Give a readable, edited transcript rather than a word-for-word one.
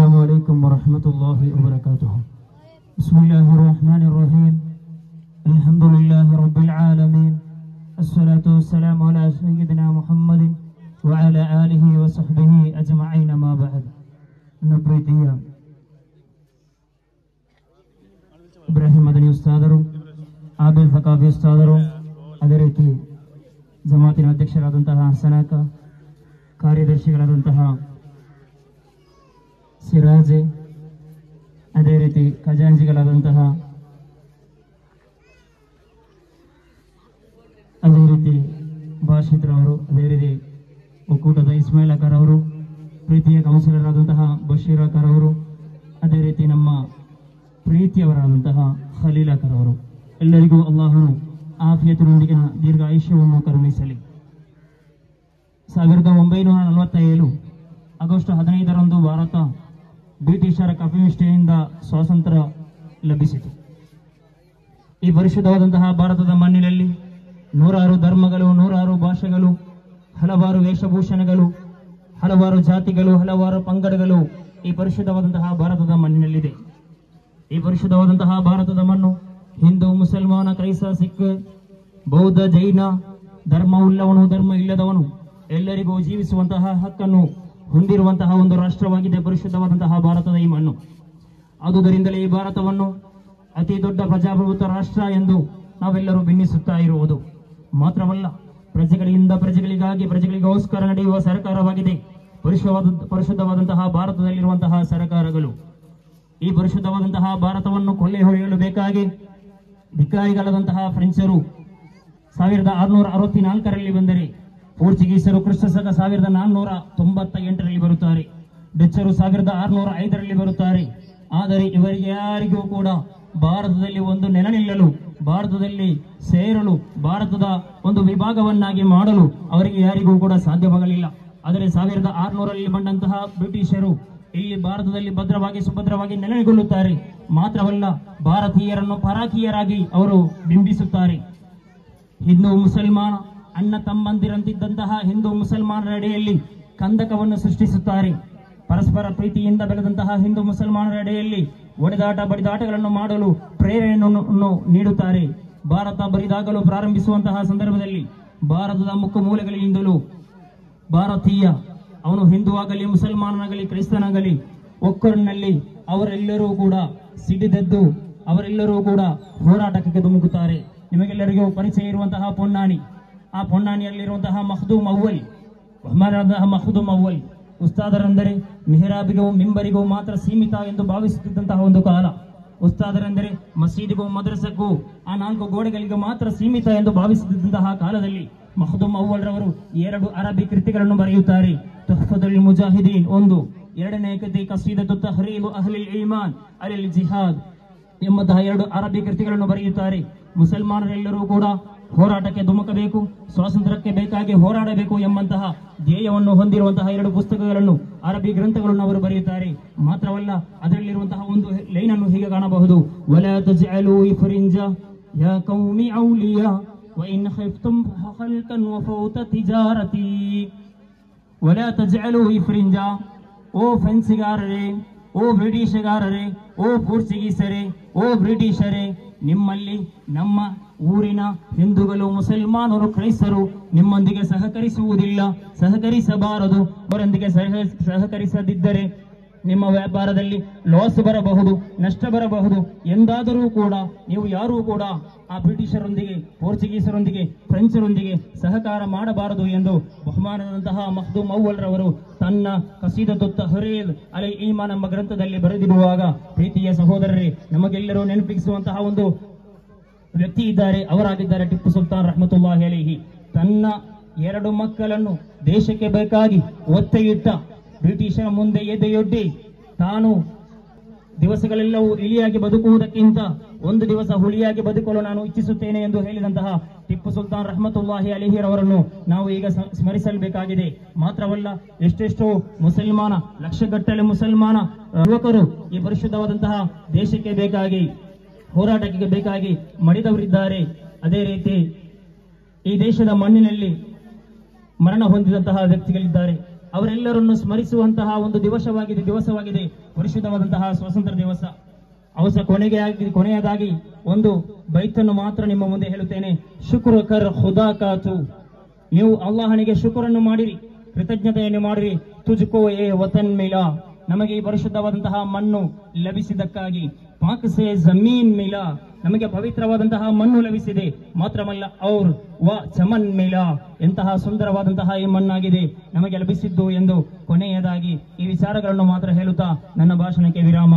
السلام عليكم ورحمة الله وبركاته. بسم الله الرحمن الرحيم. الحمد لله رب العالمين. الصلاة والسلام على سيدنا محمد وعلى آله وصحبه أجمعين ما بعد. نبريتيا إبراهيم مدني ಉಸ್ತಾದರು, ಆಬಿಲ್ ಫಕಾಫಿ ಉಸ್ತಾದರು, ಅದೇ ರೀತಿ ಜಮಾತಿನ ಅಧ್ಯಕ್ಷರಾದಂತಹ ಹಸನಾಕ, ಕಾರ್ಯದರ್ಶಿಗಳಾದಂತಹ ಸಿರಾಜೆ, ಅದೇ ರೀತಿ ಖಜಾಂಜಿಗಳಾದಂತಹ, ಅದೇ ರೀತಿ ಭಾಷಿತ್ರವರು, ಅದೇ ರೀತಿ ಒಕ್ಕೂಟದ ಇಸ್ಮಾಯಿಲ್ ಅಕರ್ ಅವರು, ಪ್ರೀತಿಯ ಕೌನ್ಸಿಲರ್ ಆದಂತಹ ಬಶೀರ್ ಅಕರ್ ಅವರು, ಅದೇ ರೀತಿ ನಮ್ಮ ಪ್ರೀತಿಯವರಾದಂತಹ ಖಲೀಲ್ ಅಕರ್ ಅವರು, ಎಲ್ಲರಿಗೂ ಅಲ್ಲಾಹನು ಆಫಿಯತಿನೊಂದಿಗಿನ ದೀರ್ಘ ಆಯುಷ್ಯವನ್ನು ಕರುಣಿಸಲಿ. 1947 ಆಗಸ್ಟ್ 15ರಂದು ಭಾರತ ಬ್ರಿಟಿಷರ ಕಮ್ಯುನಿಸ್ಟ್ನಿಂದ ಸ್ವಾತಂತ್ರ್ಯ ಲಭಿಸಿತು. ಈ ಪರಿಶುದ್ಧವಾದಂತಹ ಭಾರತದ ಮಣ್ಣಿನಲ್ಲಿ ನೂರಾರು ಧರ್ಮಗಳು, ನೂರಾರು ಭಾಷೆಗಳು, ಹಲವಾರು ವೇಷಭೂಷಣಗಳು, ಹಲವಾರು ಜಾತಿಗಳು, ಹಲವಾರು ಪಂಗಡಗಳು ಈ ಪರಿಶುದ್ಧವಾದಂತಹ ಭಾರತದ ಮಣ್ಣಿನಲ್ಲಿದೆ. ಈ ಪರಿಶುದ್ಧವಾದಂತಹ ಭಾರತದ ಮಣ್ಣು ಹಿಂದೂ, ಮುಸಲ್ಮಾನ, ಕ್ರೈಸ್ತ, ಸಿಖ್, ಬೌದ್ಧ, ಜೈನ, ಧರ್ಮ ಉಳ್ಳವನು, ಧರ್ಮ ಇಲ್ಲದವನು ಎಲ್ಲರಿಗೂ ಜೀವಿಸುವಂತಹ ಹಕ್ಕನ್ನು ಹೊಂದಿರುವಂತಹ ಒಂದು ರಾಷ್ಟ್ರವಾಗಿದೆ ಪರಿಶುದ್ಧವಾದಂತಹ ಭಾರತದ ಈ ಮಣ್ಣು. ಆದುದರಿಂದಲೇ ಈ ಭಾರತವನ್ನು ಅತಿ ದೊಡ್ಡ ಪ್ರಜಾಪ್ರಭುತ್ವ ರಾಷ್ಟ್ರ ಎಂದು ನಾವೆಲ್ಲರೂ ಬಿನ್ನಿಸುತ್ತಾ ಇರುವುದು ಮಾತ್ರವಲ್ಲ, ಪ್ರಜೆಗಳಿಂದ ಪ್ರಜೆಗಳಿಗಾಗಿ, ಪ್ರಜೆಗಳಿಗೋಸ್ಕರ ನಡೆಯುವ ಸರ್ಕಾರವಾಗಿದೆ ಪರಿಶುದ್ಧವಾದಂತಹ ಭಾರತದಲ್ಲಿರುವಂತಹ ಸರ್ಕಾರಗಳು. ಈ ಪರಿಶುದ್ಧವಾದಂತಹ ಭಾರತವನ್ನು ಕೊಳ್ಳೆ ಹೊಡೆಯಲು ಬೇಕಾಗಿ ಧಿಕ್ಕಾರಿಗಳಾದಂತಹ ಫ್ರೆಂಚರು 1664ರಲ್ಲಿ ಬಂದರೆ, ಪೋರ್ಚುಗೀಸರು ಕ್ರಿಸ್ತಶಕ 1498ರಲ್ಲಿ ಬರುತ್ತಾರೆ, ಡಚ್ಚರು 1605ರಲ್ಲಿ ಬರುತ್ತಾರೆ. ಆದರೆ ಇವರಿಗೆ ಯಾರಿಗೂ ಕೂಡ ಭಾರತದಲ್ಲಿ ಒಂದು ನೆಲೆ ನಿಲ್ಲಲು, ಭಾರತದಲ್ಲಿ ಸೇರಲು, ಭಾರತದ ಒಂದು ವಿಭಾಗವನ್ನಾಗಿ ಮಾಡಲು ಅವರಿಗೆ ಯಾರಿಗೂ ಕೂಡ ಸಾಧ್ಯವಾಗಲಿಲ್ಲ. ಆದರೆ 1600ರಲ್ಲಿ ಬಂದಂತಹ ಬ್ರಿಟಿಷರು ಇಲ್ಲಿ ಭಾರತದಲ್ಲಿ ಭದ್ರವಾಗಿ ಸುಭದ್ರವಾಗಿ ನೆಲೆಗೊಳ್ಳುತ್ತಾರೆ. ಮಾತ್ರವಲ್ಲ, ಭಾರತೀಯರನ್ನು ಪರಾಕೀಯರಾಗಿ ಅವರು ಬಿಂಬಿಸುತ್ತಾರೆ. ಹಿಂದೂ ಮುಸಲ್ಮಾನ ಅಣ್ಣ ತಮ್ಮಂದಿರಂತಿದ್ದಂತಹ ಹಿಂದೂ ಮುಸಲ್ಮಾನರ ಎಡೆಯಲ್ಲಿ ಕಂದಕವನ್ನು ಸೃಷ್ಟಿಸುತ್ತಾರೆ. ಪರಸ್ಪರ ಪ್ರೀತಿಯಿಂದ ಬೆಳೆದಂತಹ ಹಿಂದೂ ಮುಸಲ್ಮಾನರ ಎಡೆಯಲ್ಲಿ ಒಡೆದಾಟ ಬಡಿದಾಟಗಳನ್ನು ಮಾಡಲು ಪ್ರೇರಣೆಯನ್ನು ನೀಡುತ್ತಾರೆ. ಭಾರತ ಬರಿದಾಗಲು ಪ್ರಾರಂಭಿಸುವಂತಹ ಸಂದರ್ಭದಲ್ಲಿ ಭಾರತದ ಮುಕ್ಕು ಮೂಲೆಗಳಿಂದಲೂ ಭಾರತೀಯ, ಅವನು ಹಿಂದೂ ಆಗಲಿ, ಮುಸಲ್ಮಾನನಾಗಲಿ, ಕ್ರೈಸ್ತನಾಗಲಿ, ಒಕ್ಕೂರಿನಲ್ಲಿ ಅವರೆಲ್ಲರೂ ಕೂಡ ಸಿಡಿದೆದ್ದು ಅವರೆಲ್ಲರೂ ಕೂಡ ಹೋರಾಟಕ್ಕೆ ಧುಮುಕುತ್ತಾರೆ. ನಿಮಗೆಲ್ಲರಿಗೂ ಪರಿಚಯ ಇರುವಂತಹ ಪೊನ್ನಾನಿ, ಆ ಪೊನ್ನಾನಿಯಲ್ಲಿರುವಂತಹ ಮಖ್ದೂಮ್ ಅವ್ವಲ್, ಮಖ್ದೂಮ್ ಅವ್ವಲ್ ಉಸ್ತಾದರೆಂದರೆ ಮೆಹರಾಬಿಗೂ ಮಿಂಬರಿಗೂ ಮಾತ್ರ ಸೀಮಿತ ಎಂದು ಭಾವಿಸುತ್ತಿದ್ದಂತಹ ಒಂದು ಕಾಲ. ಉಸ್ತಾದರೆಂದರೆ ಮಸೀದಿಗೂ ಮದ್ರಸಕ್ಕೂ ಆ 4 ಗೋಡೆಗಳಿಗೆ ಮಾತ್ರ ಸೀಮಿತ ಎಂದು ಭಾವಿಸುತ್ತಿದ್ದಂತಹ ಕಾಲದಲ್ಲಿ ಮಖ್ದೂಮ್ ಅವ್ವಲ್ ರವರು 2 ಅರಬಿ ಕೃತಿಗಳನ್ನು ಬರೆಯುತ್ತಾರೆ. ತುಹ್ಫತುಲ್ ಮುಜಾಹಿದೀನ್ ಒಂದು, ಎರಡನೇ ಕೃತಿ ಕಸೀದತು ತಹ್ರೀಬ್ ಅಹ್ಲಿಲ್ ಈಮಾನ್ ಅಲಿಲ್ ಜಿಹಾದ್ ಎಂಬಂತಹ 2 ಅರಬಿ ಕೃತಿಗಳನ್ನು ಬರೆಯುತ್ತಾರೆ. ಮುಸಲ್ಮಾನರೆಲ್ಲರೂ ಕೂಡ ಹೋರಾಟಕ್ಕೆ ಧುಮುಕಬೇಕು, ಸ್ವಾತಂತ್ರ್ಯಕ್ಕೆ ಬೇಕಾಗಿ ಹೋರಾಡಬೇಕು ಎಂಬಂತಹ ಧ್ಯೇಯವನ್ನು ಹೊಂದಿರುವಂತಹ 2 ಪುಸ್ತಕಗಳನ್ನು, ಅರಬಿ ಗ್ರಂಥಗಳನ್ನು ಅವರು ಬರೆಯುತ್ತಾರೆ. ಮಾತ್ರವಲ್ಲ, ಅದರಲ್ಲಿರುವಂತಹ ಒಂದು ಲೈನ್ ಅನ್ನು ಹೀಗೆ ಕಾಣಬಹುದು: ವಲಾ ತಜ್ಅಲು ಇಫ್ರಿಂಜ ಯಾ ಕೌಮಿ ಔಲಿಯಾ ವ ಇನ್ ಖಿಫ್ತುಂ ಖಲ್ಕನ್ ವ ಫೌತ ತಿಜಾರತಿ. ವಲಾ ತಜ್ಅಲು ಇಫ್ರಿಂಜ, ಓ ಫ್ರೆಂಚ್ಗಾರರೇ, ಓ ಬ್ರಿಟಿಷಗಾರರೇ, ಓ ಪೋರ್ಚುಗೀಸರೇ, ಓ ಬ್ರಿಟಿಷರೇ, ನಿಮ್ಮಲ್ಲಿ ನಮ್ಮ ಊರಿನ ಹಿಂದೂಗಳು, ಮುಸಲ್ಮಾನರು, ಕ್ರೈಸ್ತರು ನಿಮ್ಮೊಂದಿಗೆ ಸಹಕರಿಸುವುದಿಲ್ಲ, ಸಹಕರಿಸಬಾರದು. ಅವರೊಂದಿಗೆ ಸಹಕರಿಸದಿದ್ದರೆ ನಿಮ್ಮ ವ್ಯಾಪಾರದಲ್ಲಿ ಲಾಸ್ ಬರಬಹುದು, ನಷ್ಟ ಬರಬಹುದು. ಎಂದಾದರೂ ಕೂಡ ನೀವು ಯಾರೂ ಕೂಡ ಆ ಬ್ರಿಟಿಷರೊಂದಿಗೆ, ಪೋರ್ಚುಗೀಸರೊಂದಿಗೆ, ಫ್ರೆಂಚರೊಂದಿಗೆ ಸಹಕಾರ ಮಾಡಬಾರದು ಎಂದು ಬಹುಮಾನದಂತಹ ಮಖ್ದೂಮ್ ಅವ್ವಲ್ ರವರು ತನ್ನ ಕಸೀದತು ತಹ್ರೀಬ್ ಅಲಿಲ್ ಈಮಾನ್ ಎಂಬ ಗ್ರಂಥದಲ್ಲಿ ಬರೆದಿರುವಾಗ, ಪ್ರೀತಿಯ ಸಹೋದರರೇ, ನಮಗೆಲ್ಲರೂ ನೆನಪಿಸುವಂತಹ ಒಂದು ವ್ಯಕ್ತಿ ಇದ್ದಾರೆ. ಅವರಾಗಿದ್ದಾರೆ ಟಿಪ್ಪು ಸುಲ್ತಾನ್ ರಹಮತುಲ್ಲಾಹಿ ಅಲೈಹಿ. ತನ್ನ 2 ಮಕ್ಕಳನ್ನು ದೇಶಕ್ಕೆ ಬೇಕಾಗಿ ಒತ್ತೆಯಿಟ್ಟ ಬ್ರಿಟಿಷರ ಮುಂದೆ ಎದೆಯೊಡ್ಡಿ, ತಾನು ದಿವಸಗಳೆಲ್ಲವೂ ಇಲಿಯಾಗಿ ಬದುಕುವುದಕ್ಕಿಂತ ಒಂದು ದಿವಸ ಹುಲಿಯಾಗಿ ಬದುಕಲು ನಾನು ಇಚ್ಛಿಸುತ್ತೇನೆ ಎಂದು ಹೇಳಿದಂತಹ ಟಿಪ್ಪು ಸುಲ್ತಾನ್ ರಹಮತುಲ್ಲಾಹಿ ಅಲೈಹಿ ಅವರನ್ನು ನಾವು ಈಗ ಸ್ಮರಿಸಬೇಕಾಗಿದೆ. ಮಾತ್ರವಲ್ಲ, ಎಷ್ಟೆಷ್ಟೋ ಮುಸಲ್ಮಾನ, ಲಕ್ಷಗಟ್ಟಲೆ ಮುಸಲ್ಮಾನ ಯುವಕರು ಈ ಪರಿಶುದ್ಧವಾದಂತಹ ದೇಶಕ್ಕೆ ಬೇಕಾಗಿ, ಹೋರಾಟಕ್ಕೆ ಬೇಕಾಗಿ ಮಡಿದವರಿದ್ದಾರೆ. ಅದೇ ರೀತಿ ಈ ದೇಶದ ಮಣ್ಣಿನಲ್ಲಿ ಮರಣ ಹೊಂದಿದಂತಹ ವ್ಯಕ್ತಿಗಳಿದ್ದಾರೆ. ಅವರೆಲ್ಲರನ್ನು ಸ್ಮರಿಸುವಂತಹ ಒಂದು ದಿವಸವಾಗಿದೆ ಪರಿಶುದ್ಧವಾದಂತಹ ಸ್ವಾತಂತ್ರ್ಯ ದಿವಸ. ಕೊನೆಯದಾಗಿ ಒಂದು ಬೈತನ್ನು ಮಾತ್ರ ನಿಮ್ಮ ಮುಂದೆ ಹೇಳುತ್ತೇನೆ. ಶುಕ್ರ ಕರ್ ಖುದಾ ಕಾತು, ನೀವು ಅಲ್ಲಾಹನಿಗೆ ಶುಕ್ರನ್ನು ಮಾಡಿರಿ, ಕೃತಜ್ಞತೆಯನ್ನು ಮಾಡಿರಿ. ತುಜ್ಕೋ ಎ ವತನ್ ಮಿಲಾ, ನಮಗೆ ಈ ಪರಿಶುದ್ಧವಾದಂತಹ ಮಣ್ಣು ಲಭಿಸಿದ್ದಕ್ಕಾಗಿ. ಪಾಕ್ ಸೆ ಜಮೀನ್ ಮಿಲಾ, ನಮಗೆ ಪವಿತ್ರವಾದಂತಹ ಮಣ್ಣು ಲಭಿಸಿದೆ. ಮಾತ್ರವಲ್ಲ ಔರ್ ವ ಚಮನ್ ಮಿಲಾ, ಎಂತಹ ಸುಂದರವಾದಂತಹ ಈ ಮಣ್ಣಾಗಿದೆ ನಮಗೆ ಲಭಿಸಿದ್ದು ಎಂದು ಕೊನೆಯದಾಗಿ ಈ ವಿಚಾರಗಳನ್ನು ಮಾತ್ರ ಹೇಳುತ್ತಾ ನನ್ನ ಭಾಷಣಕ್ಕೆ ವಿರಾಮ.